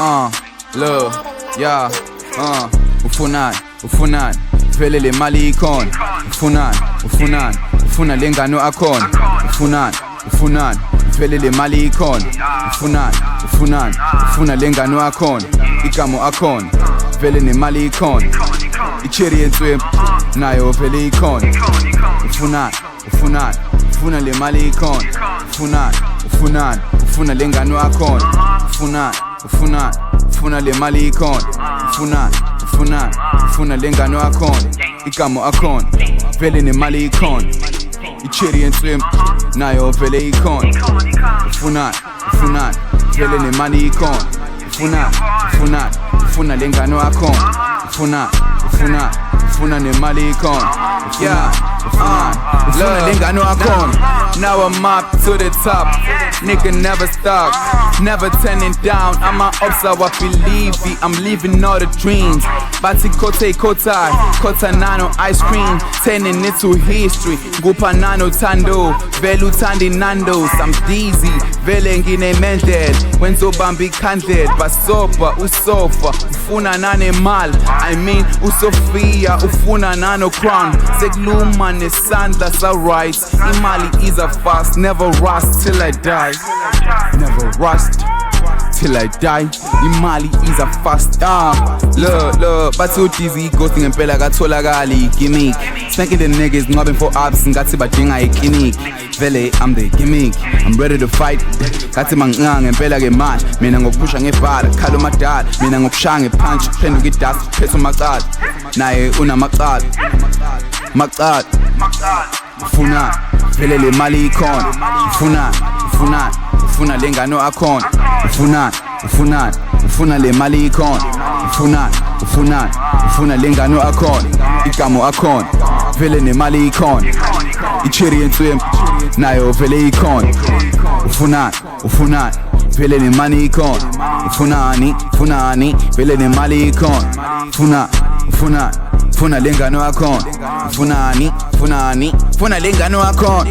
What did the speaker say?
Look, yeah, ufunani vele le mali ikhona. Ufuna lengano akhona. Ufunani vele le mali ikhona. Ufuna lengano akhona. Igamo akhona vele nemali ikhona. Icherry enswempu nayo vele ikhona. Ufuna le mali ikhona. Ufuna lengano akhona. Ufuna le mali ikhona. Ufuna lengano akhona. Igamo akhona vele nemali ikhona. Icherry enswempu nayo vele ikhona. Ufunani vele nemali ikhona. Ufuna lengano akhona. Ufuna nemali ikhona. Ufuna lengano akhona. Now I'm up to the top. Nigga never stop, never turning down. I'm a up, so I believe it. I'm living all the dreams. Bati kota nano ice cream. Turning it to history. Gupa nano tando, velu tandi nandos. I'm dizzy, vele ngine mended. Wenzo bambi candid, basopa usofa. Ufuna nane mal, I mean usofia. Ufuna nano crown. Zegluma nesanda sa right. Imali is a fast, never rust till I die. Never rust till I die. Imali is a fast. Look, but so dizzy, ghosting and pela gatolakali gimmick. Snacking the niggas, ngobbing for abs and gati badinga a clinic. Vele, I'm the gimmick. I'm ready to fight. Gati mangang and pela get mad. Mina ngo push nge bar, kalo my dad. Mina ngo pshange punch, penu get dust, peso magad. Nae una magad. Ufuna vele le mali ikhona. Ufuna lengano akhona. Ufuna le mali ikhona. Ufuna lengano akhona. Igamo akhona vele nemali ikhona. Icherry enswempu nayo vele ikhona. Ufunani vele nemali ikhona. Ufunani vele nemali ikhona. Funa lengano akhona. Funa lengano akhona.